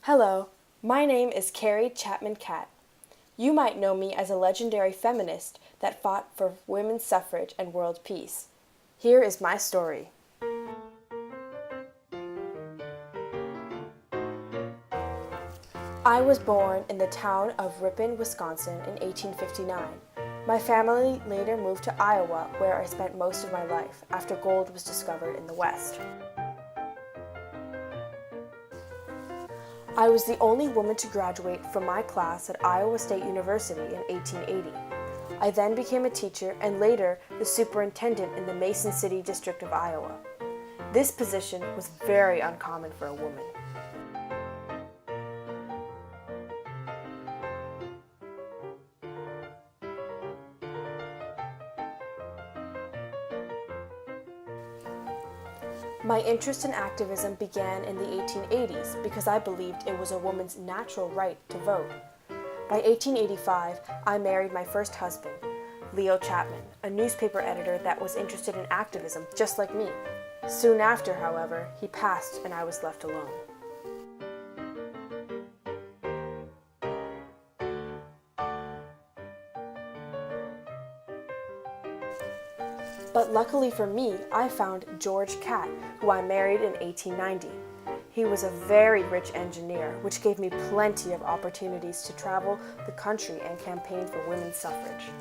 Hello, my name is Carrie Chapman Catt. You might know me as a legendary feminist that fought for women's suffrage and world peace. Here is my story. I was born in the town of Ripon, Wisconsin in 1859. My family later moved to Iowa, where I spent most of my life after gold was discovered in the West. I was the only woman to graduate from my class at Iowa State University in 1880. I then became a teacher and later the superintendent in the Mason City District of Iowa. This position was very uncommon for a woman. My interest in activism began in the 1880s because I believed it was a woman's natural right to vote. By 1885, I married my first husband, Leo Chapman, a newspaper editor that was interested in activism just like me. Soon after, however, he passed and I was left alone. But luckily for me, I found George Catt, who I married in 1890. He was a very rich engineer, which gave me plenty of opportunities to travel the country and campaign for women's suffrage.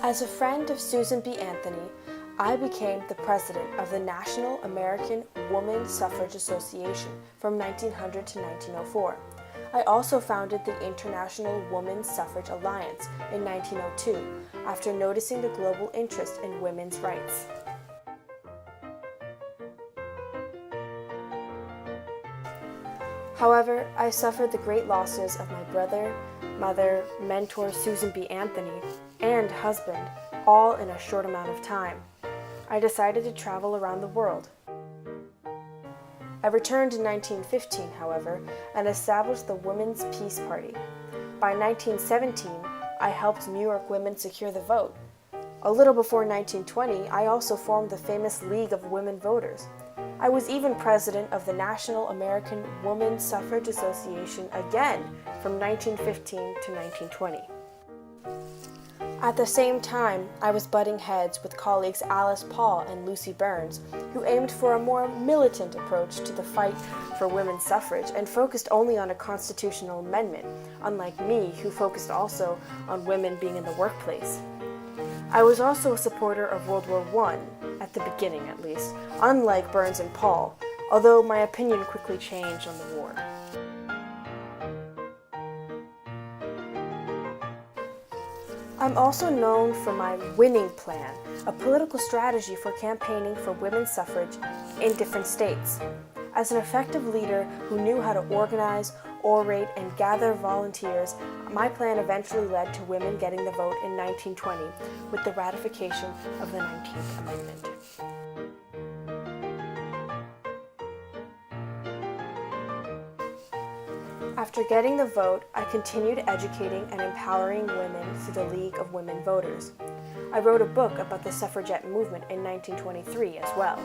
As a friend of Susan B. Anthony, I became the president of the National American Woman Suffrage Association from 1900 to 1904. I also founded the International Women's Suffrage Alliance in 1902 after noticing the global interest in women's rights. However, I suffered the great losses of my brother, mother, mentor Susan B. Anthony, and husband, all in a short amount of time. I decided to travel around the world. I returned in 1915, however, and established the Women's Peace Party. By 1917, I helped New York women secure the vote. A little before 1920, I also formed the famous League of Women Voters. I was even president of the National American Woman Suffrage Association again from 1915 to 1920. At the same time, I was butting heads with colleagues Alice Paul and Lucy Burns, who aimed for a more militant approach to the fight for women's suffrage and focused only on a constitutional amendment, unlike me, who focused also on women being in the workplace. I was also a supporter of World War I, at the beginning at least, unlike Burns and Paul, although my opinion quickly changed on the war. I'm also known for my winning plan, a political strategy for campaigning for women's suffrage in different states. As an effective leader who knew how to organize, orate, and gather volunteers, my plan eventually led to women getting the vote in 1920 with the ratification of the 19th Amendment. After getting the vote, I continued educating and empowering women through the League of Women Voters. I wrote a book about the suffragette movement in 1923 as well.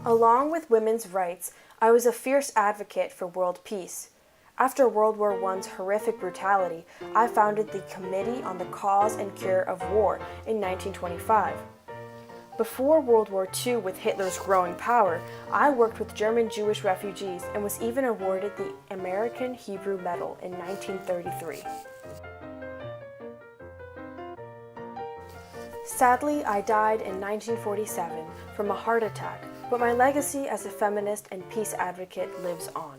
Along with women's rights, I was a fierce advocate for world peace. After World War I's horrific brutality, I founded the Committee on the Cause and Cure of War in 1925. Before World War II, with Hitler's growing power, I worked with German Jewish refugees and was even awarded the American Hebrew Medal in 1933. Sadly, I died in 1947 from a heart attack, but my legacy as a feminist and peace advocate lives on.